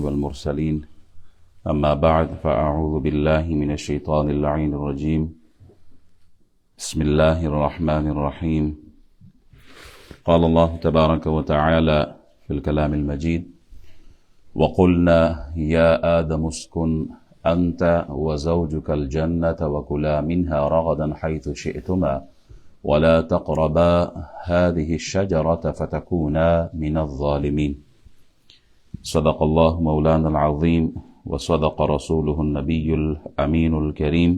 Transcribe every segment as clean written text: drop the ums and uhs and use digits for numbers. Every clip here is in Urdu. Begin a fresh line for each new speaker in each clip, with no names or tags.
والمرسلين أما بعد فأعوذ بالله من الشيطان اللعين الرجيم بسم الله الرحمن الرحيم قال الله تبارك وتعالى في الكلام المجيد وقلنا يا آدم اسكن أنت وزوجك الجنة وكلا منها رغدا حيث شئتما ولا تقربا هذه الشجرة فتكونا من الظالمين صدق الله مولانا العظيم وصدق رسوله النبي الأمين الكريم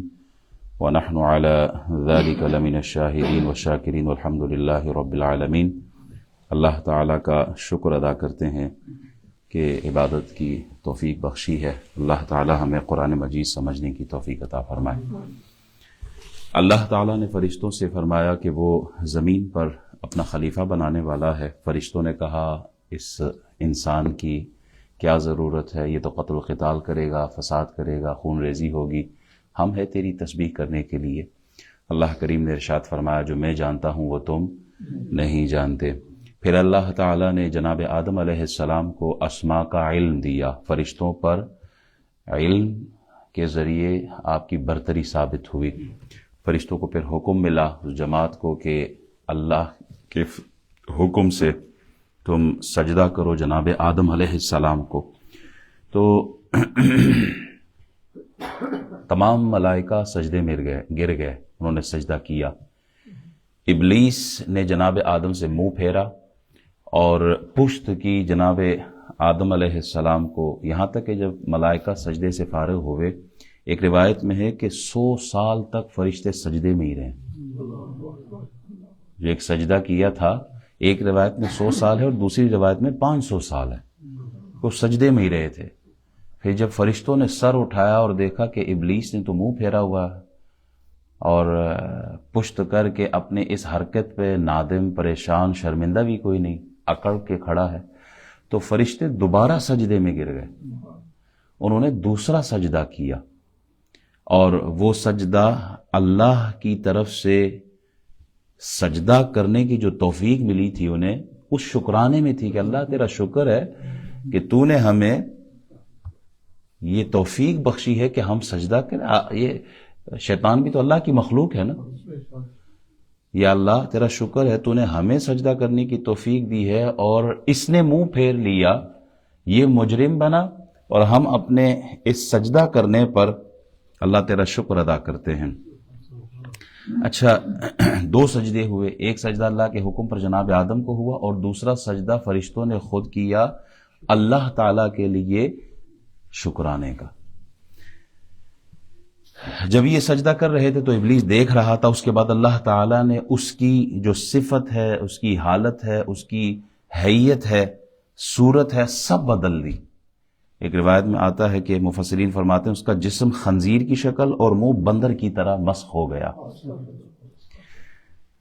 ونحن على ذلك لمن الشاهدين والشاكرين والحمد لله رب العالمين۔ اللہ تعالیٰ کا شکر ادا کرتے ہیں کہ عبادت کی توفیق بخشی ہے۔ اللہ تعالیٰ ہمیں قرآن مجید سمجھنے کی توفیق عطا فرمائے۔ اللہ تعالیٰ نے فرشتوں سے فرمایا کہ وہ زمین پر اپنا خلیفہ بنانے والا ہے۔ فرشتوں نے کہا اس انسان کی کیا ضرورت ہے، یہ تو قتل و قتال کرے گا، فساد کرے گا، خون ریزی ہوگی، ہم ہے تیری تسبیح کرنے کے لیے۔ اللہ کریم نے ارشاد فرمایا جو میں جانتا ہوں وہ تم نہیں جانتے۔ پھر اللہ تعالیٰ نے جناب آدم علیہ السلام کو اسماء کا علم دیا۔ فرشتوں پر علم کے ذریعے آپ کی برتری ثابت ہوئی۔ فرشتوں کو پھر حکم ملا اس جماعت کو کہ اللہ کے حکم سے تم سجدہ کرو جناب آدم علیہ السلام کو۔ تو تمام ملائکہ سجدے میں گر گئے، انہوں نے سجدہ کیا۔ ابلیس نے جناب آدم سے منہ پھیرا اور پشت کی جناب آدم علیہ السلام کو، یہاں تک کہ جب ملائکہ سجدے سے فارغ ہوئے، ایک روایت میں ہے کہ 100 سال تک فرشتے سجدے میں ہی رہے۔ جو ایک سجدہ کیا تھا، ایک روایت میں 100 سال ہے اور دوسری روایت میں 500 سال ہے، وہ سجدے میں ہی رہے تھے۔ پھر جب فرشتوں نے سر اٹھایا اور دیکھا کہ ابلیس نے تو منہ پھیرا ہوا ہے اور پشت کر کے اپنے اس حرکت پہ نادم، پریشان، شرمندہ بھی کوئی نہیں، اکڑ کے کھڑا ہے، تو فرشتے دوبارہ سجدے میں گر گئے۔ انہوں نے دوسرا سجدہ کیا اور وہ سجدہ اللہ کی طرف سے سجدہ کرنے کی جو توفیق ملی تھی انہیں، اس شکرانے میں تھی کہ اللہ تیرا شکر ہے کہ تو نے ہمیں یہ توفیق بخشی ہے کہ ہم سجدہ کریں۔ یہ شیطان بھی تو اللہ کی مخلوق ہے نا۔ یا اللہ تیرا شکر ہے تو نے ہمیں سجدہ کرنے کی توفیق دی ہے اور اس نے منہ پھیر لیا، یہ مجرم بنا، اور ہم اپنے اس سجدہ کرنے پر اللہ تیرا شکر ادا کرتے ہیں۔ اچھا، 2 سجدے ہوئے، ایک سجدہ اللہ کے حکم پر جناب آدم کو ہوا اور دوسرا سجدہ فرشتوں نے خود کیا اللہ تعالیٰ کے لیے شکرانے کا۔ جب یہ سجدہ کر رہے تھے تو ابلیس دیکھ رہا تھا، اس کے بعد اللہ تعالیٰ نے اس کی جو صفت ہے، اس کی حالت ہے، اس کی حیت ہے، صورت ہے، سب بدل دی۔ ایک روایت میں آتا ہے کہ مفسرین فرماتے ہیں اس کا جسم خنزیر کی شکل اور منہ بندر کی طرح مسخ ہو گیا۔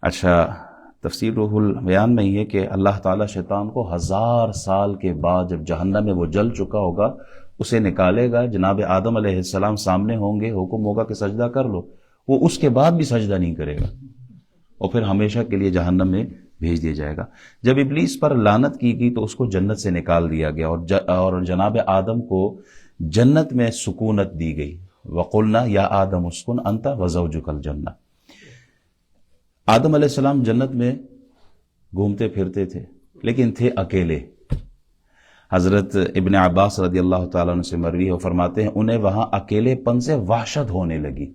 اچھا، تفسیر روح البیان میں یہ ہے کہ اللہ تعالیٰ شیطان کو 1000 سال کے بعد جب جہنم میں وہ جل چکا ہوگا اسے نکالے گا، جناب آدم علیہ السلام سامنے ہوں گے، حکم ہوگا کہ سجدہ کر لو، وہ اس کے بعد بھی سجدہ نہیں کرے گا اور پھر ہمیشہ کے لیے جہنم میں بھیج دیا جائے گا۔ جب ابلیس پر لعنت کی گئی تو اس کو جنت سے نکال دیا گیا اور جناب آدم کو جنت میں سکونت دی گئی۔ وَقُلْنَا يَا آدَمُ اسْكُنْ أَنْتَ وَزَوْجُكَ الْجَنَّةَ۔ آدم علیہ السلام جنت میں گھومتے پھرتے تھے لیکن تھے اکیلے۔ حضرت ابن عباس رضی اللہ تعالیٰ عنہ سے مروی ہے، وہ فرماتے ہیں انہیں وہاں اکیلے پن سے وحشت ہونے لگی۔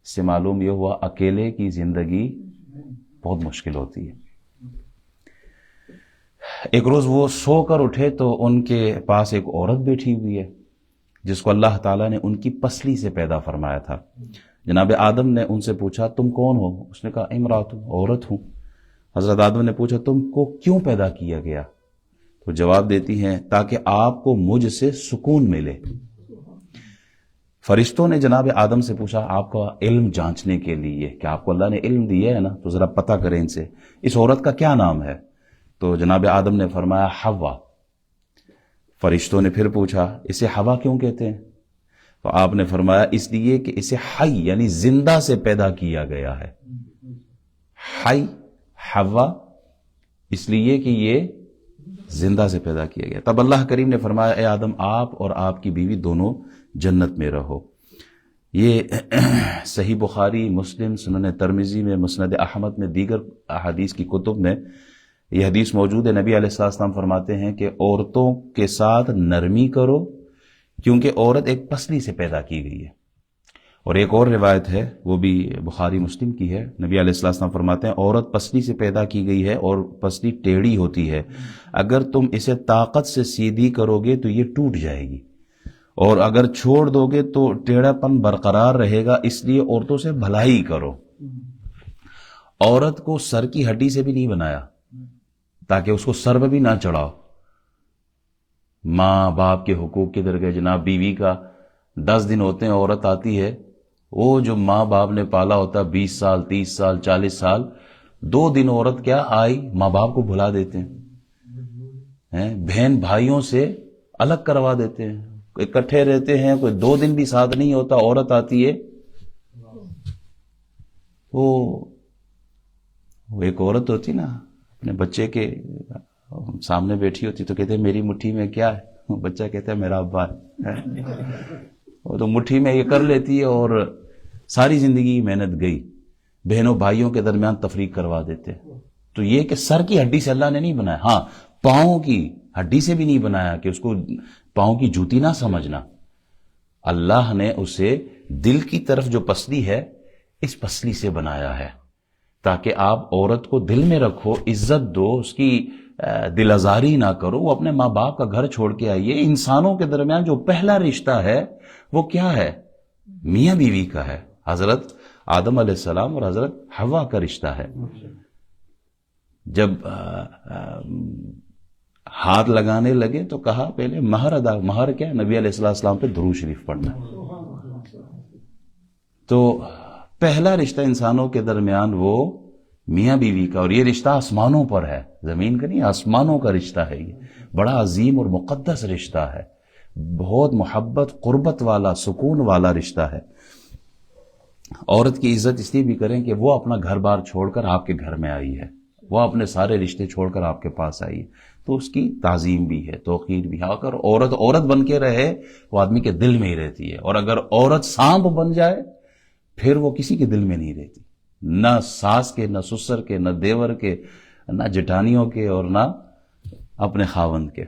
اس سے معلوم یہ ہوا اکیلے کی زندگی بہت مشکل ہوتی ہے۔ ایک روز وہ سو کر اٹھے تو ان کے پاس ایک عورت بیٹھی ہوئی ہے جس کو اللہ تعالیٰ نے ان کی پسلی سے پیدا فرمایا تھا۔ جناب آدم نے ان سے پوچھا تم کون ہو؟ اس نے کہا امرات، عورت ہوں۔ حضرت آدم نے پوچھا تم کو کیوں پیدا کیا گیا؟ تو جواب دیتی ہیں تاکہ آپ کو مجھ سے سکون ملے۔ فرشتوں نے جناب آدم سے پوچھا آپ کا علم جانچنے کے لیے کہ آپ کو اللہ نے علم دیا ہے نا، تو ذرا پتہ کریں ان سے اس عورت کا کیا نام ہے۔ تو جناب آدم نے فرمایا حوا۔ فرشتوں نے پھر پوچھا اسے حوا کیوں کہتے ہیں؟ تو آپ نے فرمایا اس لیے کہ اسے حی یعنی زندہ سے پیدا کیا گیا ہے۔ حی حوا اس لیے کہ یہ زندہ سے پیدا کیا گیا. تب اللہ کریم نے فرمایا اے آدم آپ اور آپ کی بیوی دونوں جنت میں رہو. یہ صحیح بخاری، مسلم، سنن ترمذی میں، مسند احمد میں، دیگر احادیث کی کتب میں یہ حدیث موجود ہے. نبی علیہ السلام فرماتے ہیں کہ عورتوں کے ساتھ نرمی کرو کیونکہ عورت ایک پسلی سے پیدا کی گئی ہے. اور ایک اور روایت ہے وہ بھی بخاری مسلم کی ہے. نبی علیہ السلام فرماتے ہیں عورت پسلی سے پیدا کی گئی ہے اور پسلی ٹیڑھی ہوتی ہے، اگر تم اسے طاقت سے سیدھی کرو گے تو یہ ٹوٹ جائے گی، اور اگر چھوڑ دو گے تو ٹیڑھا پن برقرار رہے گا، اس لیے عورتوں سے بھلائی کرو. عورت کو سر کی ہڈی سے بھی نہیں بنایا تاکہ اس کو سر پہ بھی نہ چڑھاؤ. ماں باپ کے حقوق کی درگاہ جناب بیوی کا 10 دن ہوتے ہیں، عورت آتی ہے، وہ جو ماں باپ نے پالا ہوتا 20 سال 30 سال 40 سال، 2 دن عورت کیا آئی ماں باپ کو بھلا دیتے ہیں، بہن بھائیوں سے الگ کروا دیتے ہیں، اکٹھے رہتے ہیں، کوئی 2 دن بھی ساتھ نہیں ہوتا، عورت آتی ہے. وہ ایک عورت ہوتی نا اپنے بچے کے سامنے بیٹھی ہوتی تو کہتے ہیں میری مٹھی میں کیا ہے، بچہ کہتا ہے میرا ابا ہے. وہ تو مٹھی میں یہ کر لیتی ہے اور ساری زندگی محنت گئی. بہنوں بھائیوں کے درمیان تفریق کروا دیتے. تو یہ کہ سر کی ہڈی سے اللہ نے نہیں بنایا، ہاں پاؤں کی ہڈی سے بھی نہیں بنایا کہ اس کو پاؤں کی جوتی نہ سمجھنا. اللہ نے اسے دل کی طرف جو پسلی ہے اس پسلی سے بنایا ہے تاکہ آپ عورت کو دل میں رکھو، عزت دو، اس کی دل آزاری نہ کرو. وہ اپنے ماں باپ کا گھر چھوڑ کے آئیے. انسانوں کے درمیان جو پہلا رشتہ ہے وہ کیا ہے؟ میاں بیوی کا ہے. حضرت آدم علیہ السلام اور حضرت حوا کا رشتہ ہے. جب ہاتھ لگانے لگے تو کہا پہلے مہر ادا. مہر کیا؟ نبی علیہ السلام پہ درود شریف پڑھنا. تو پہلا رشتہ انسانوں کے درمیان وہ میاں بیوی کا، اور یہ رشتہ آسمانوں پر ہے، زمین کا نہیں، آسمانوں کا رشتہ ہے. یہ بڑا عظیم اور مقدس رشتہ ہے، بہت محبت قربت والا سکون والا رشتہ ہے. عورت کی عزت اس لیے بھی کریں کہ وہ اپنا گھر بار چھوڑ کر آپ کے گھر میں آئی ہے، وہ اپنے سارے رشتے چھوڑ کر آپ کے پاس آئی ہے، تو اس کی تعظیم بھی ہے، توقیر بھی ہے. اگر عورت بن کے رہے وہ آدمی کے دل میں ہی رہتی ہے، اور اگر عورت سانپ بن جائے پھر وہ کسی کے دل میں نہیں رہتی، نہ ساس کے، نہ سسر کے، نہ دیور کے، نہ جٹانیوں کے، اور نہ اپنے خاوند کے.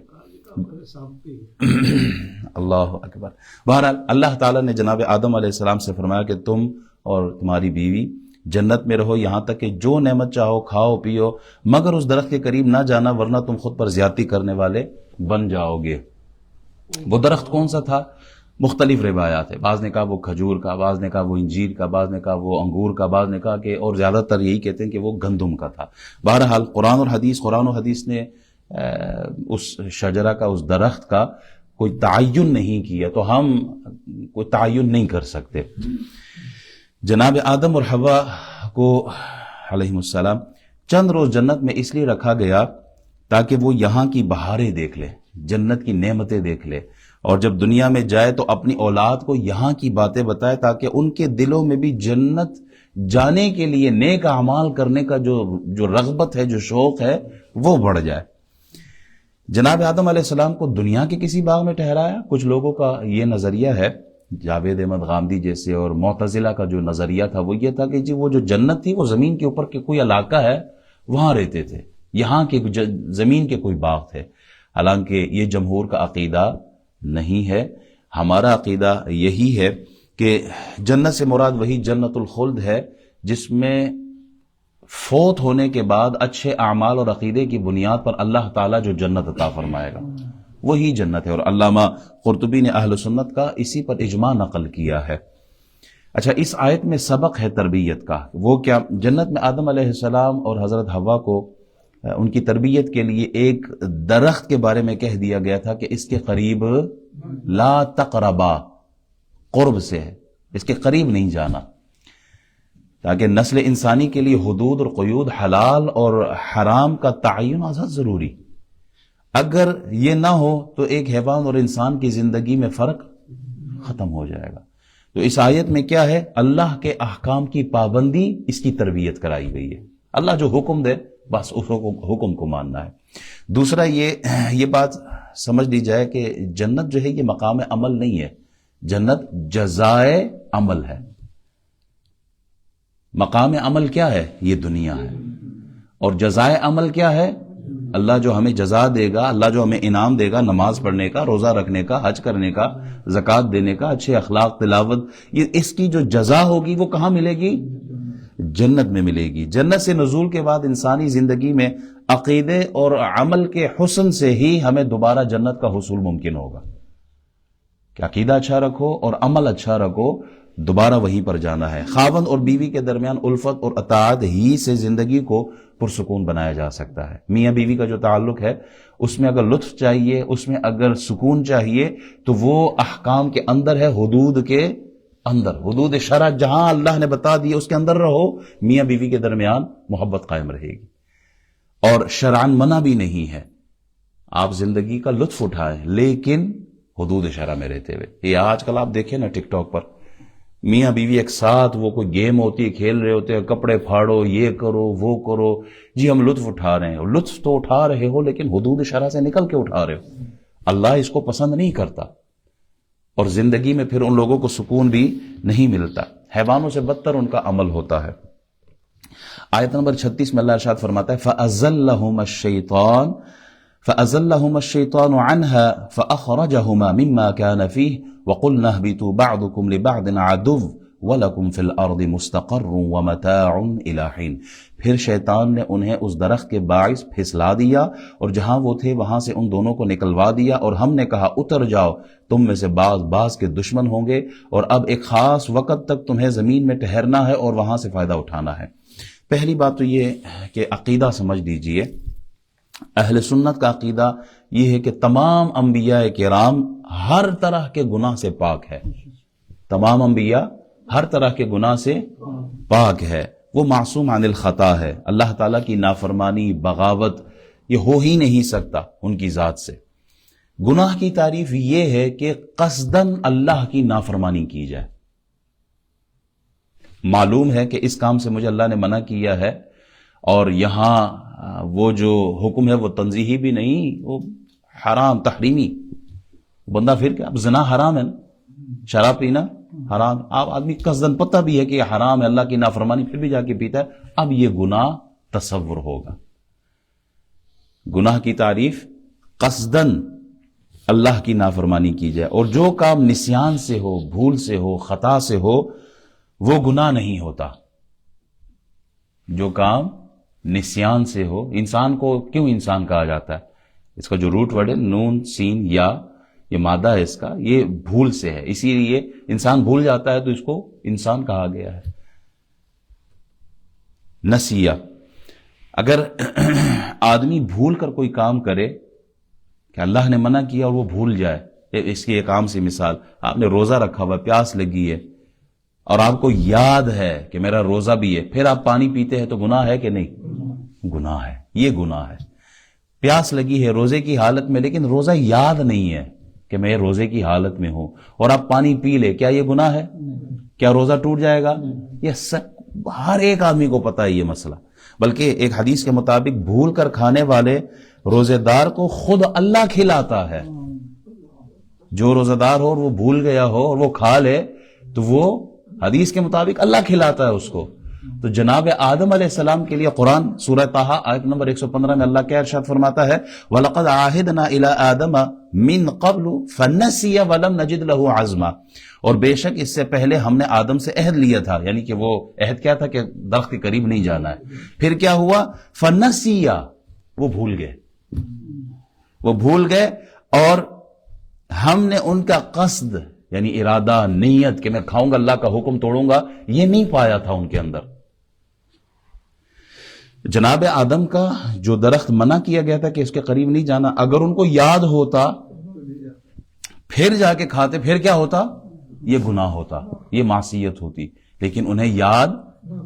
اللہ اکبر. بہرحال اللہ تعالیٰ نے جناب آدم علیہ السلام سے فرمایا کہ تم اور تمہاری بیوی جنت میں رہو، یہاں تک کہ جو نعمت چاہو کھاؤ پیو، مگر اس درخت کے قریب نہ جانا ورنہ تم خود پر زیادتی کرنے والے بن جاؤ گے. وہ درخت کون سا تھا؟ مختلف روایات ہے. بعض نے کہا وہ کھجور کا، بعض نے کہا وہ انجیر کا، بعض نے کہا وہ انگور کا، بعض نے کہا کہ، اور زیادہ تر یہی کہتے ہیں کہ وہ گندم کا تھا. بہرحال قرآن و حدیث نے اس شجرہ کا، اس درخت کا کوئی تعین نہیں کیا، تو ہم کوئی تعین نہیں کر سکتے. جناب آدم اور حوا کو علیہم السلام چند روز جنت میں اس لیے رکھا گیا تاکہ وہ یہاں کی بہاریں دیکھ لے، جنت کی نعمتیں دیکھ لے، اور جب دنیا میں جائے تو اپنی اولاد کو یہاں کی باتیں بتائے تاکہ ان کے دلوں میں بھی جنت جانے کے لیے نیک اعمال کرنے کا جو رغبت ہے، جو شوق ہے، وہ بڑھ جائے. جناب آدم علیہ السلام کو دنیا کے کسی باغ میں ٹھہرایا. کچھ لوگوں کا یہ نظریہ ہے، جاوید احمد غامدی جیسے اور معتزلہ کا جو نظریہ تھا وہ یہ تھا کہ جی وہ جو جنت تھی وہ زمین کے اوپر کے کوئی علاقہ ہے، وہاں رہتے تھے، یہاں کے زمین کے کوئی باغ تھے. حالانکہ یہ جمہور کا عقیدہ نہیں ہے. ہمارا عقیدہ یہی ہے کہ جنت سے مراد وہی جنت الخلد ہے جس میں فوت ہونے کے بعد اچھے اعمال اور عقیدے کی بنیاد پر اللہ تعالیٰ جو جنت عطا فرمائے گا وہی جنت ہے. اور علامہ قرطبی نے اہل سنت کا اسی پر اجماع نقل کیا ہے. اچھا، اس آیت میں سبق ہے تربیت کا. وہ کیا؟ جنت میں آدم علیہ السلام اور حضرت حوا کو ان کی تربیت کے لیے ایک درخت کے بارے میں کہہ دیا گیا تھا کہ اس کے قریب لا تقربا، قرب سے ہے، اس کے قریب نہیں جانا، تاکہ نسل انسانی کے لیے حدود اور قیود، حلال اور حرام کا تعین ازحد ضروری. اگر یہ نہ ہو تو ایک حیوان اور انسان کی زندگی میں فرق ختم ہو جائے گا. تو اس آیت میں کیا ہے؟ اللہ کے احکام کی پابندی، اس کی تربیت کرائی گئی ہے. اللہ جو حکم دے بس اس حکم کو ماننا ہے۔ دوسرا یہ بات سمجھ لی جائے کہ جنت جو ہے یہ مقام عمل نہیں ہے، جنت جزائے عمل ہے۔ مقام عمل کیا ہے؟ یہ دنیا ہے، اور جزائے عمل کیا ہے؟ اللہ جو ہمیں جزا دے گا، اللہ جو ہمیں انعام دے گا نماز پڑھنے کا، روزہ رکھنے کا، حج کرنے کا، زکوٰۃ دینے کا، اچھے اخلاق، تلاوت، یہ اس کی جو جزا ہوگی وہ کہاں ملے گی؟ جنت میں ملے گی۔ جنت سے نزول کے بعد انسانی زندگی میں عقیدے اور عمل کے حسن سے ہی ہمیں دوبارہ جنت کا حصول ممکن ہوگا کہ عقیدہ اچھا رکھو اور عمل اچھا رکھو، دوبارہ وہیں پر جانا ہے۔ خاوند اور بیوی کے درمیان الفت اور اطاعت ہی سے زندگی کو پرسکون بنایا جا سکتا ہے۔ میاں بیوی کا جو تعلق ہے اس میں اگر لطف چاہیے، اس میں اگر سکون چاہیے تو وہ احکام کے اندر ہے، حدود کے اندر، حدود شرع جہاں اللہ نے بتا دی اس کے اندر رہو، میاں بیوی کے درمیان محبت قائم رہے گی۔ اور شرعاً منع بھی نہیں ہے، آپ زندگی کا لطف اٹھائیں لیکن حدود شرع میں رہتے ہوئے۔ یہ آج کل آپ دیکھیں نا ٹک ٹاک پر میاں بیوی ایک ساتھ وہ کوئی گیم ہوتی ہے، کھیل رہے ہوتے ہیں، کپڑے پھاڑو، یہ کرو وہ کرو، جی ہم لطف اٹھا رہے ہیں۔ لطف تو اٹھا رہے ہو لیکن حدود شرع سے نکل کے اٹھا رہے ہو، اللہ اس کو پسند نہیں کرتا، اور زندگی میں پھر ان لوگوں کو سکون بھی نہیں ملتا۔ حیوانوں سے بدتر ان کا عمل ہوتا ہے۔ آیت نمبر 36 میں اللہ ارشاد فرماتا ہے فَأَزَلَّهُمَا الشَّيْطَانُ عَنْهَا فَأَخْرَجَهُمَا مِمَّا كَانَ فِيهِ وَقُلْنَا اهْبِطُوا بَعْضُكُمْ لِبَعْضٍ عَدُوٌّ وَلَكُمْ فِي الْأَرْضِ مُسْتَقَرٌّ وَمَتَاعٌ إِلَىٰ حِينٍ۔ پھر شیطان نے انہیں اس درخت کے باعث پھسلا دیا اور جہاں وہ تھے وہاں سے ان دونوں کو نکلوا دیا، اور ہم نے کہا اتر جاؤ، تم میں سے بعض کے دشمن ہوں گے، اور اب ایک خاص وقت تک تمہیں زمین میں ٹھہرنا ہے اور وہاں سے فائدہ اٹھانا ہے۔ پہلی بات تو یہ کہ عقیدہ سمجھ لیجئے، اہل سنت کا عقیدہ یہ ہے کہ تمام انبیاء کرام ہر طرح کے گناہ سے پاک ہے، تمام انبیاء ہر طرح کے گناہ سے پاک ہے، وہ معصوم عن الخطا ہے، اللہ تعالیٰ کی نافرمانی، بغاوت یہ ہو ہی نہیں سکتا ان کی ذات سے۔ گناہ کی تعریف یہ ہے کہ قصداً اللہ کی نافرمانی کی جائے، معلوم ہے کہ اس کام سے مجھے اللہ نے منع کیا ہے، اور یہاں وہ جو حکم ہے وہ تنزیہی بھی نہیں، وہ حرام تحریمی، بندہ پھر کیا، اب زنا حرام ہے نا، شراب پینا حرام، آپ آدمی قصداً پتہ بھی ہے کہ یہ حرام ہے، اللہ کی نافرمانی، پھر بھی جا کے پیتا ہے، اب یہ گناہ تصور ہوگا۔ گناہ کی تعریف قصداً اللہ کی نافرمانی کی جائے، اور جو کام نسیان سے ہو، بھول سے ہو، خطا سے ہو، وہ گناہ نہیں ہوتا۔ جو کام نسیان سے ہو، انسان کو کیوں انسان کہا جاتا ہے؟ اس کا جو روٹ ورڈ ہے نون سین یا، یہ مادہ ہے اس کا، یہ بھول سے ہے، اسی لیے انسان بھول جاتا ہے تو اس کو انسان کہا گیا ہے۔ نسیہ، اگر آدمی بھول کر کوئی کام کرے کہ اللہ نے منع کیا اور وہ بھول جائے، اس کی ایک عام سی مثال، آپ نے روزہ رکھا ہوا، پیاس لگی ہے اور آپ کو یاد ہے کہ میرا روزہ بھی ہے، پھر آپ پانی پیتے ہیں تو گناہ ہے کہ نہیں؟ گناہ ہے، یہ گناہ ہے۔ پیاس لگی ہے روزے کی حالت میں لیکن روزہ یاد نہیں ہے کہ میں روزے کی حالت میں ہوں، اور آپ پانی پی لے، کیا یہ گناہ ہے؟ کیا روزہ ٹوٹ جائے گا؟ یہ ہر ایک آدمی کو پتہ ہے یہ مسئلہ، بلکہ ایک حدیث کے مطابق بھول کر کھانے والے روزے دار کو خود اللہ کھلاتا ہے۔ جو روزہ دار ہو اور وہ بھول گیا ہو اور وہ کھا لے تو وہ حدیث کے مطابق اللہ کھلاتا ہے اس کو۔ تو جناب آدم علیہ السلام کے لیے قرآن سورہ طٰہٰ آیت نمبر 115 میں اللہ کیا ارشاد فرماتا ہے، وَلَقَدْ عَاهِدْنَا إِلَىٰ آدَمَ مِن قَبْلُ فَنَسِيَ وَلَمْ نَجِدْ لَهُ عَزْمًا، اور بے شک اس سے پہلے ہم نے آدم سے عہد لیا تھا، یعنی کہ وہ عہد کیا تھا کہ درخت کے قریب نہیں جانا ہے، پھر کیا ہوا؟ فَنَسِيَ، وہ بھول گئے، اور ہم نے ان کا قصد یعنی ارادہ، نیت کہ میں کھاؤں گا، اللہ کا حکم توڑوں گا، یہ نہیں پایا تھا ان کے اندر۔ جناب آدم کا جو درخت منع کیا گیا تھا کہ اس کے قریب نہیں جانا، اگر ان کو یاد ہوتا پھر جا کے کھاتے، پھر کیا ہوتا؟ یہ گناہ ہوتا، یہ معصیت ہوتی، لیکن انہیں یاد،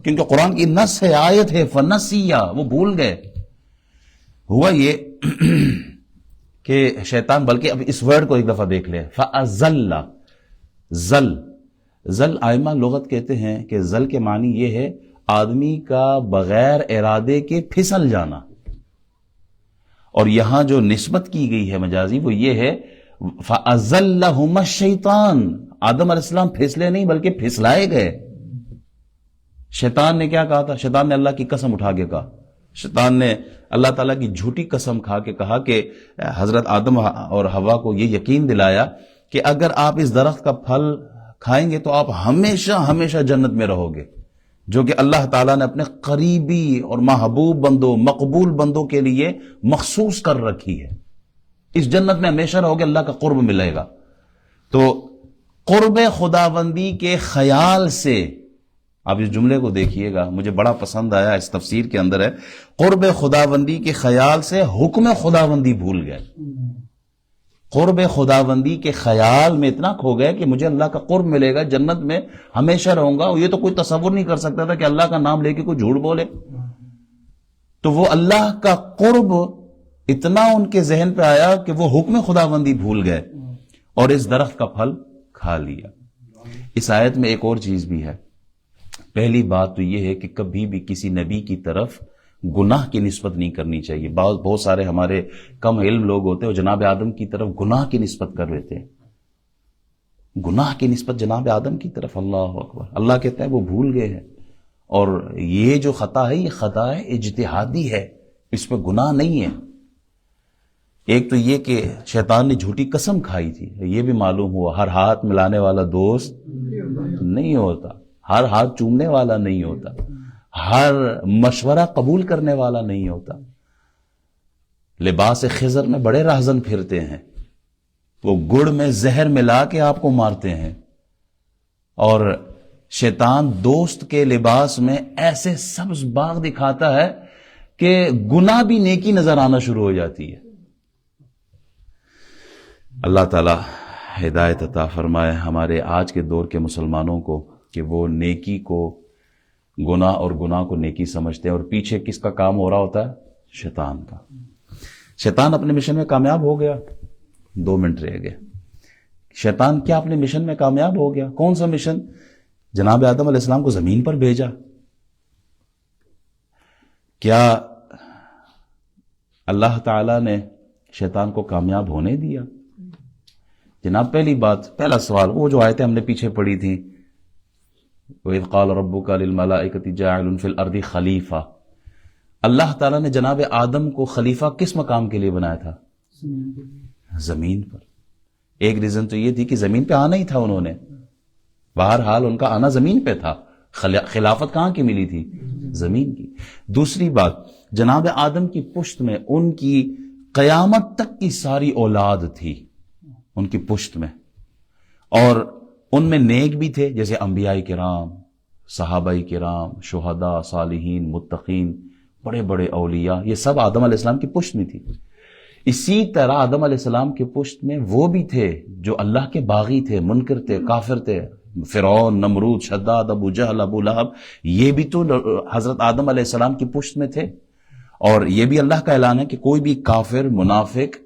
کیونکہ قرآن کی نص ہے، آیت ہے، فنسیہ، وہ بھول گئے۔ ہوا یہ کہ شیطان، بلکہ اب اس ورڈ کو ایک دفعہ دیکھ لیں، فَأَزَلَّ، زل آئمہ لغت کہتے ہیں کہ زل کے معنی یہ ہے آدمی کا بغیر ارادے کے پھسل جانا. اور یہاں جو نسبت کی گئی ہے مجازی وہ یہ ہے فَأَزَلَّهُمَا الشَّيْطَانُ. آدم علیہ السلام پھسلے نہیں بلکہ پھسلائے گئے. شیطان نے کیا کہا تھا؟ شیطان نے اللہ کی قسم اٹھا کے کہا, شیطان نے اللہ تعالیٰ کی جھوٹی قسم کھا کے کہا کہ حضرت آدم اور حوا کو یہ یقین دلایا کہ اگر آپ اس درخت کا پھل کھائیں گے تو آپ ہمیشہ ہمیشہ جنت میں رہو گے, جو کہ اللہ تعالیٰ نے اپنے قریبی اور محبوب بندوں, مقبول بندوں کے لیے مخصوص کر رکھی ہے. اس جنت میں ہمیشہ رہو گے, اللہ کا قرب ملے گا. تو قرب خداوندی کے خیال سے, آپ اس جملے کو دیکھیے گا, مجھے بڑا پسند آیا, اس تفسیر کے اندر ہے, قرب خداوندی کے خیال سے حکم خداوندی بھول گئے. قرب خداوندی کے خیال میں اتنا کھو گئے کہ مجھے اللہ کا قرب ملے گا, جنت میں ہمیشہ رہوں گا. یہ تو کوئی تصور نہیں کر سکتا تھا کہ اللہ کا نام لے کے کوئی جھوٹ بولے. تو وہ اللہ کا قرب اتنا ان کے ذہن پہ آیا کہ وہ حکم خداوندی بھول گئے اور اس درخت کا پھل کھا لیا. اس آیت میں ایک اور چیز بھی ہے. پہلی بات تو یہ ہے کہ کبھی بھی کسی نبی کی طرف گناہ کی نسبت نہیں کرنی چاہیے. بہت سارے ہمارے کم علم لوگ ہوتے ہیں اور جناب آدم کی طرف گناہ کی نسبت کر لیتے ہیں. گناہ کی نسبت جناب آدم کی طرف, اللہ اکبر. اللہ کہتا ہے وہ بھول گئے ہیں, اور یہ جو خطا ہے یہ خطا ہے اجتہادی ہے, اس پہ گناہ نہیں ہے. ایک تو یہ کہ شیطان نے جھوٹی قسم کھائی تھی, یہ بھی معلوم ہوا ہر ہاتھ ملانے والا دوست نہیں ہوتا, ہر ہاتھ چومنے والا نہیں ہوتا, ہر مشورہ قبول کرنے والا نہیں ہوتا. لباس خضر میں بڑے راہزن پھرتے ہیں, وہ گڑ میں زہر ملا کے آپ کو مارتے ہیں, اور شیطان دوست کے لباس میں ایسے سبز باغ دکھاتا ہے کہ گناہ بھی نیکی نظر آنا شروع ہو جاتی ہے. اللہ تعالی ہدایت عطا فرمائے ہمارے آج کے دور کے مسلمانوں کو کہ وہ نیکی کو گناہ اور گناہ کو نیکی سمجھتے ہیں, اور پیچھے کس کا کام ہو رہا ہوتا ہے؟ شیطان کا. شیطان اپنے مشن میں کامیاب ہو گیا, 2 منٹ رہ گئے. شیطان کیا اپنے مشن میں کامیاب ہو گیا؟ کون سا مشن؟ جناب آدم علیہ السلام کو زمین پر بھیجا. کیا اللہ تعالی نے شیطان کو کامیاب ہونے دیا؟ جناب پہلی بات, پہلا سوال, وہ جو آیتیں ہم نے پیچھے پڑھی تھی, وَإِذْ قَالَ رَبُّكَ لِلْمَلَائِكَةِ جَاعِلٌ فِي الْأَرْضِ خلیفہ. اللہ تعالیٰ نے جناب آدم کو خلیفہ کس مقام کے لیے بنایا تھا؟ زمین پر. ایک ریزن تو یہ تھی کہ زمین پہ آنا ہی تھا انہوں نے, بہرحال ان کا آنا زمین پہ تھا. خلافت کہاں کی ملی تھی؟ زمین کی. دوسری بات, جناب آدم کی پشت میں ان کی قیامت تک کی ساری اولاد تھی, ان کی پشت میں, اور ان میں نیک بھی تھے جیسے انبیاء کرام, صحابہ کرام, شہداء, صالحین, متقین, بڑے بڑے اولیاء, یہ سب آدم علیہ السلام کی پشت میں تھی. اسی طرح آدم علیہ السلام کے پشت میں وہ بھی تھے جو اللہ کے باغی تھے, منکر تھے, کافر تھے. فرعون, نمرود, شداد, ابو جہل, ابو لہب, یہ بھی تو حضرت آدم علیہ السلام کی پشت میں تھے. اور یہ بھی اللہ کا اعلان ہے کہ کوئی بھی کافر, منافق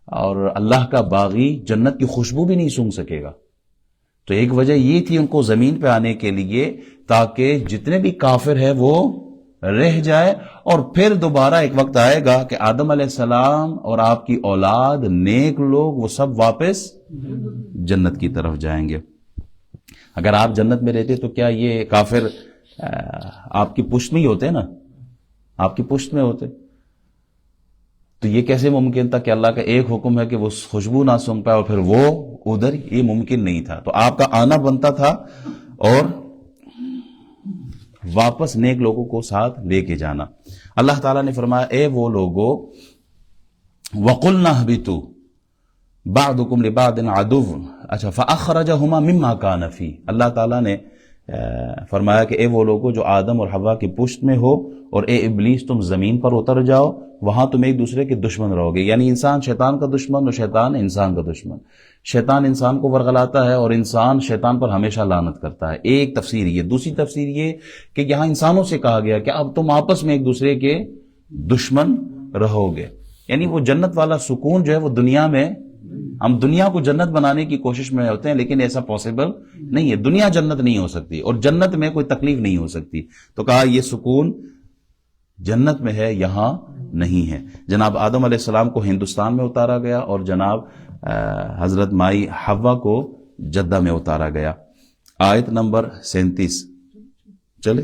اور اللہ کا باغی جنت کی خوشبو بھی نہیں سونگھ سکے گا. تو ایک وجہ یہ تھی ان کو زمین پہ آنے کے لیے تاکہ جتنے بھی کافر ہیں وہ رہ جائے, اور پھر دوبارہ ایک وقت آئے گا کہ آدم علیہ السلام اور آپ کی اولاد, نیک لوگ, وہ سب واپس جنت کی طرف جائیں گے. اگر آپ جنت میں رہتے تو کیا یہ کافر آپ کی پشت میں ہی ہوتے نا, آپ کی پشت میں ہوتے؟ تو یہ کیسے ممکن تھا کہ اللہ کا ایک حکم ہے کہ وہ خوشبو نہ سونگ پائے اور پھر وہ ادھر؟ یہ ممکن نہیں تھا. تو آپ کا آنا بنتا تھا اور واپس نیک لوگوں کو ساتھ لے کے جانا. اللہ تعالیٰ نے فرمایا, اے وہ لوگو, وَقُلْنَا اهْبِطُوا بَعْضُكُمْ لِبَعْضٍ عَدُوٌّ. اچھا, فَأَخْرَجَهُمَا مِمَّا كَانَ فِيهِ. اللہ تعالیٰ نے فرمایا کہ اے وہ لوگو جو آدم اور حوا کی پشت میں ہو, اور اے ابلیس تم زمین پر اتر جاؤ, وہاں تم ایک دوسرے کے دشمن رہو گے. یعنی انسان شیطان کا دشمن اور شیطان انسان کا دشمن. شیطان انسان کو ورغلاتا ہے اور انسان شیطان پر ہمیشہ لعنت کرتا ہے. ایک تفسیر یہ. دوسری تفسیر یہ کہ یہاں انسانوں سے کہا گیا کہ اب تم آپس میں ایک دوسرے کے دشمن رہو گے. یعنی وہ جنت والا سکون جو ہے وہ دنیا میں ہم دنیا کو جنت بنانے کی کوشش میں ہوتے ہیں، لیکن ایسا پاسبل نہیں ہے. دنیا جنت نہیں ہو سکتی، اور جنت میں کوئی تکلیف نہیں ہو سکتی. تو کہا یہ سکون جنت میں ہے، یہاں نہیں ہے. جناب آدم علیہ السلام کو ہندوستان میں اتارا گیا، اور جناب حضرت مائی حوا کو جدہ میں اتارا گیا. آیت نمبر 37 چلے،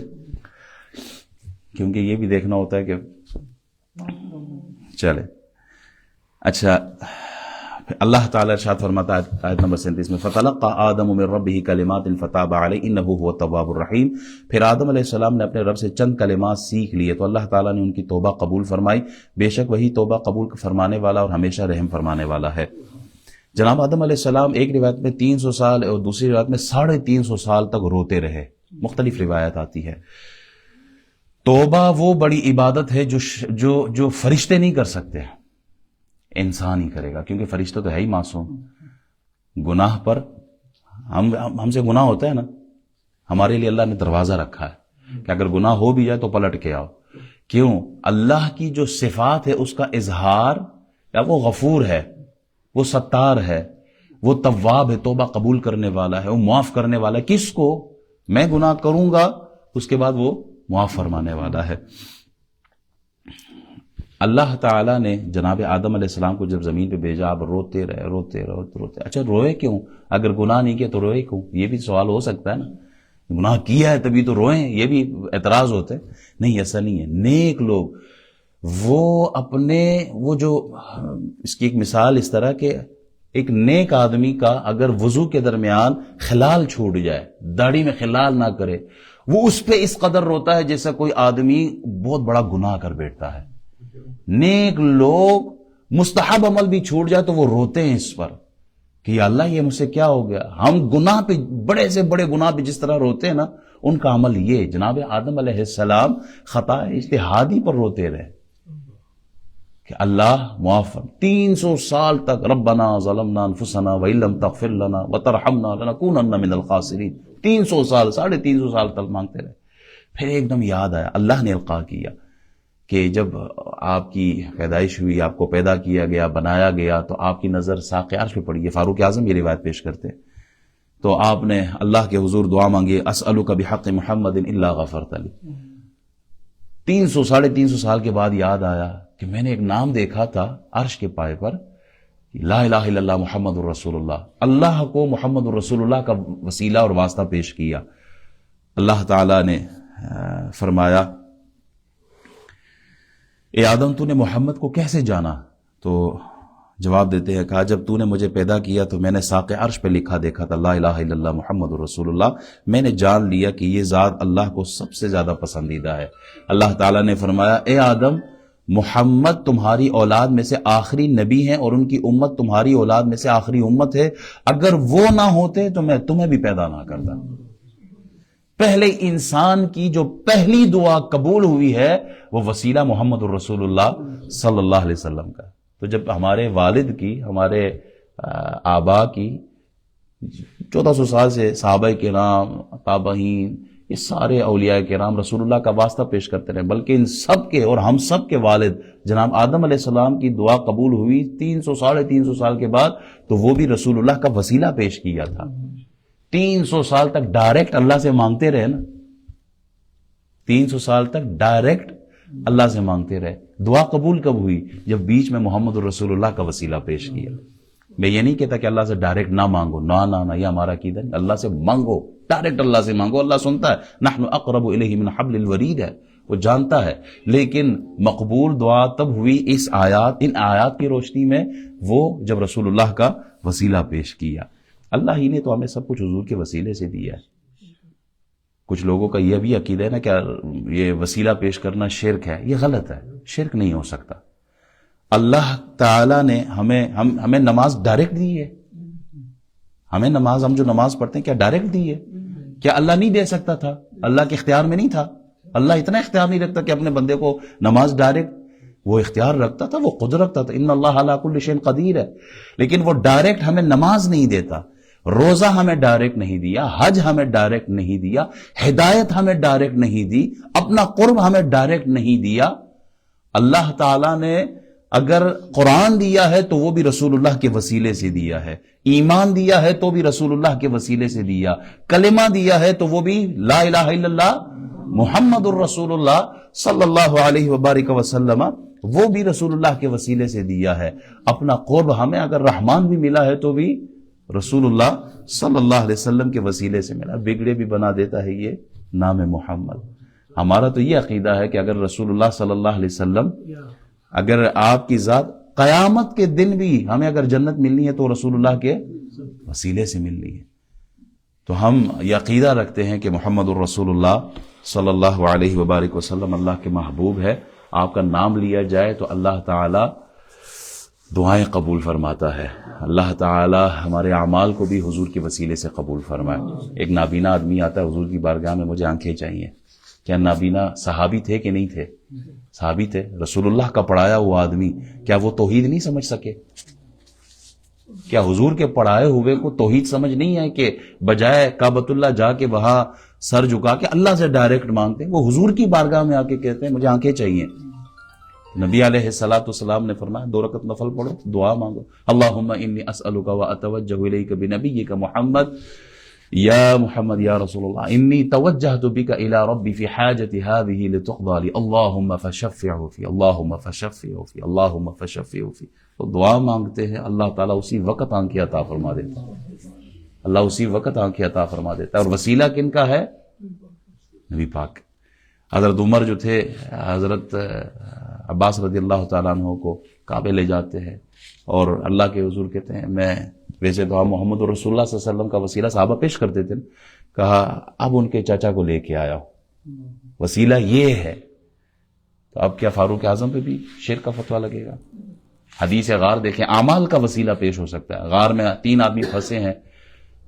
کیونکہ یہ بھی دیکھنا ہوتا ہے کہ چلے. اچھا، اللہ تعالیٰ ارشاد فرماتا ہے آیت نمبر 37 میں، فَتَلَقَّى آدَمُ مِن رَبِّهِ كَلِمَاتٍ فَتَابَ عَلَيْهِ إِنَّهُ هُوَ التَّوَّابُ الرَّحِيمُ. پھر آدم علیہ السلام نے اپنے رب سے چند کلمات سیکھ لیے تو اللہ تعالیٰ نے ان کی توبہ قبول فرمائی، بے شک وہی توبہ قبول فرمانے والا اور ہمیشہ رحم فرمانے والا ہے. جناب آدم علیہ السلام ایک روایت میں 300 سال اور دوسری روایت میں 350 سال تک روتے رہے. مختلف روایت آتی ہے. توبہ وہ بڑی عبادت ہے جو فرشتے نہیں کر سکتے، انسان ہی کرے گا، کیونکہ فرشتہ تو ہے ہی معصوم. گناہ پر ہم سے گناہ ہوتا ہے نا، ہمارے لیے اللہ نے دروازہ رکھا ہے کہ اگر گناہ ہو بھی جائے تو پلٹ کے آؤ. کیوں؟ اللہ کی جو صفات ہے اس کا اظہار، یا وہ غفور ہے، وہ ستار ہے، وہ تواب ہے، توبہ قبول کرنے والا ہے، وہ معاف کرنے والا ہے. کس کو؟ میں گناہ کروں گا اس کے بعد وہ معاف فرمانے والا ہے. اللہ تعالیٰ نے جناب آدم علیہ السلام کو جب زمین پہ بھیجا، آپ روتے رہے. اچھا روئے کیوں؟ اگر گناہ نہیں کیا تو روئے کیوں؟ یہ بھی سوال ہو سکتا ہے نا. گناہ کیا ہے تبھی تو روئیں، یہ بھی اعتراض ہوتا ہے. نہیں، ایسا نہیں ہے. نیک لوگ وہ جو اس کی ایک مثال اس طرح کہ ایک نیک آدمی کا اگر وضو کے درمیان خلال چھوٹ جائے، داڑھی میں خلال نہ کرے، وہ اس پہ اس قدر روتا ہے جیسا کوئی آدمی بہت بڑا گناہ کر بیٹھتا ہے. نیک لوگ مستحب عمل بھی چھوٹ جائے تو وہ روتے ہیں اس پر کہ یا اللہ یہ مجھ سے کیا ہو گیا. ہم گناہ پہ، بڑے سے بڑے گناہ پہ جس طرح روتے ہیں نا، ان کا عمل یہ. جناب آدم علیہ السلام خطا اجتہادی پر روتے رہے کہ اللہ معاف. 300 سال تک ربنا ظلمنا انفسنا وان لم تغفر لنا وترحمنا لنکونن من الخاسرین. 300 سال، 350 سال تک مانگتے رہے. پھر ایک دم یاد آیا، اللہ نے القاء کیا کہ جب آپ کی پیدائش ہوئی، آپ کو پیدا کیا گیا، بنایا گیا، تو آپ کی نظر ساق عرش پہ پڑی ہے. فاروق اعظم یہ روایت پیش کرتے. تو آپ نے اللہ کے حضور دعا مانگی، اسألک بحق محمد الا غفرت لی. 300 سال کے بعد یاد آیا کہ میں نے ایک نام دیکھا تھا عرش کے پائے پر، لا الہ الا اللہ محمد الرسول اللہ. اللہ کو محمد الرسول اللہ کا وسیلہ اور واسطہ پیش کیا. اللہ تعالی نے فرمایا، اے آدم تو نے محمد کو کیسے جانا؟ تو جواب دیتے ہیں، کہا جب تو نے مجھے پیدا کیا تو میں نے ساق عرش پہ لکھا دیکھا تھا لا الہ الا اللہ محمد الرسول اللہ. میں نے جان لیا کہ یہ ذات اللہ کو سب سے زیادہ پسندیدہ ہے. اللہ تعالیٰ نے فرمایا، اے آدم، محمد تمہاری اولاد میں سے آخری نبی ہیں اور ان کی امت تمہاری اولاد میں سے آخری امت ہے. اگر وہ نہ ہوتے تو میں تمہیں بھی پیدا نہ کرتا. پہلے انسان کی جو پہلی دعا قبول ہوئی ہے وہ وسیلہ محمد الرسول اللہ صلی اللہ علیہ وسلم کا. تو جب ہمارے والد کی، ہمارے آبا کی 1400 سال سے صحابہ کرام، تابعین، یہ سارے اولیاء کرام رسول اللہ کا واسطہ پیش کرتے رہے، بلکہ ان سب کے اور ہم سب کے والد جناب آدم علیہ السلام کی دعا قبول ہوئی 300 سال کے بعد، تو وہ بھی رسول اللہ کا وسیلہ پیش کیا تھا. 300 سال تک ڈائریکٹ اللہ سے مانگتے رہے نا، 300 سال تک ڈائریکٹ اللہ سے مانگتے رہے. دعا قبول کب ہوئی؟ جب بیچ میں محمد الرسول اللہ کا وسیلہ پیش کیا. میں یہ نہیں کہتا کہ اللہ سے ڈائریکٹ نہ مانگو، نہ یہ ہمارا عقیدہ نہیں. اللہ سے مانگو، ڈائریکٹ اللہ سے مانگو، اللہ سنتا ہے. نحن اقرب الیہ من حبل الورید ہے، وہ جانتا ہے. لیکن مقبول دعا تب ہوئی ان آیات کی روشنی میں، وہ جب رسول اللہ کا وسیلہ پیش کیا. اللہ ہی نے تو ہمیں سب کچھ حضور کے وسیلے سے دیا ہے. کچھ لوگوں کا یہ بھی عقیدہ ہے نا کہ یہ وسیلہ پیش کرنا شرک ہے. یہ غلط ہے، شرک نہیں ہو سکتا. اللہ تعالیٰ نے ہمیں نماز ڈائریکٹ دی ہے. ہمیں نماز، ہم جو نماز پڑھتے ہیں، کیا ڈائریکٹ دی ہے؟ کیا اللہ نہیں دے سکتا تھا؟ اللہ کے اختیار میں نہیں تھا. اللہ اتنا اختیار نہیں رکھتا کہ اپنے بندے کو نماز ڈائریکٹ، وہ اختیار رکھتا تھا، وہ قدرت رکھتا تھا. ان اللہ علی کل شیء قدیر ہے. لیکن وہ ڈائریکٹ ہمیں نماز نہیں دیتا، روزہ ہمیں ڈائریکٹ نہیں دیا، حج ہمیں ڈائریکٹ نہیں دیا، ہدایت ہمیں ڈائریکٹ نہیں دی، اپنا قرب ہمیں ڈائریکٹ نہیں دیا. اللہ تعالیٰ نے اگر قرآن دیا ہے تو وہ بھی رسول اللہ کے وسیلے سے دیا ہے، ایمان دیا ہے تو بھی رسول اللہ کے وسیلے سے دیا، کلمہ دیا ہے تو وہ بھی لا الہ الا اللہ محمد الرسول اللہ صلی اللہ علیہ وبارک وسلم، وہ بھی رسول اللہ کے وسیلے سے دیا ہے۔ اپنا قرب ہمیں اگر رحمان بھی ملا ہے تو بھی رسول اللہ صلی اللہ علیہ وسلم کے وسیلے سے ملا۔ بگڑے بھی بنا دیتا ہے یہ نام محمد۔ ہمارا تو یہ عقیدہ ہے کہ اگر رسول اللہ صلی اللہ علیہ وسلم، اگر آپ کی ذات قیامت کے دن بھی ہمیں اگر جنت ملنی ہے تو رسول اللہ کے وسیلے سے ملنی ہے۔ تو ہم یہ عقیدہ رکھتے ہیں کہ محمد الرسول اللہ صلی اللہ علیہ وبارک وسلم اللہ کے محبوب ہے۔ آپ کا نام لیا جائے تو اللہ تعالی دعائیں قبول فرماتا ہے، اللہ تعالی ہمارے اعمال کو بھی حضور کے وسیلے سے قبول فرمائے۔ ایک نابینا آدمی آتا ہے حضور کی بارگاہ میں، مجھے آنکھیں چاہیے۔ کیا نابینا صحابی تھے کہ نہیں تھے؟ صحابی تھے۔ رسول اللہ کا پڑھایا ہوا آدمی، کیا وہ توحید نہیں سمجھ سکے؟ کیا حضور کے پڑھائے ہوئے کو توحید سمجھ نہیں ہے کہ بجائے کعبۃ اللہ جا کے وہاں سر جھکا کے اللہ سے ڈائریکٹ مانگتے ہیں، وہ حضور کی بارگاہ میں آ کے کہتے ہیں مجھے آنکھیں چاہیے۔ نبی علیہ الصلوۃ والسلام نے فرمایا 2 رکعت نفل پڑھو، دعا مانگو، اللہم انی اسألک واتوجہ الیک بنبیک محمد، یا محمد یا رسول اللہ انی توجہت بک الی ربی فی حاجتی هذه لتقضى لی، اللہم فشفعہ فی، اللہم فشفعہ فی، اللہم فشفعہ فی۔ تو دعا مانگتے ہیں، اللہ تعالیٰ اسی وقت آنکھیں عطا فرما دیتا ہے، اللہ اسی وقت آنکھیں عطا فرما دیتا ہے۔ اور وسیلہ کن کا ہے؟ نبی پاک۔ حضرت عمر جو تھے، حضرت عباس رضی اللہ تعالیٰ عنہ کو کعبے لے جاتے ہیں اور اللہ کے حضور کہتے ہیں میں، ویسے تو آپ محمد رسول اللہ صلی اللہ علیہ وسلم کا وسیلہ صحابہ پیش کرتے تھے، کہا اب ان کے چاچا کو لے کے آیا ہوں، وسیلہ یہ ہے۔ تو اب کیا فاروق اعظم پہ بھی شرک کا فتویٰ لگے گا؟ حدیث غار دیکھیں، اعمال کا وسیلہ پیش ہو سکتا ہے۔ غار میں 3 آدمی پھنسے ہیں،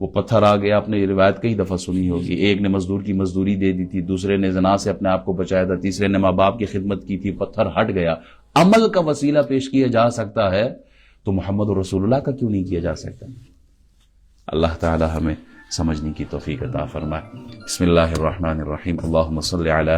وہ پتھر آ گیا، آپ نے یہ روایت کئی دفعہ سنی ہوگی، ایک نے مزدور کی مزدوری دے دی تھی، دوسرے نے زنا سے اپنے آپ کو بچایا تھا، تیسرے نے ماں باپ کی خدمت کی تھی، پتھر ہٹ گیا۔ عمل کا وسیلہ پیش کیا جا سکتا ہے تو محمد رسول اللہ کا کیوں نہیں کیا جا سکتا؟ اللہ تعالی ہمیں سمجھنے کی توفیق عطا فرمائے۔ بسم اللہ الرحمن الرحیم، اللہم صلی علی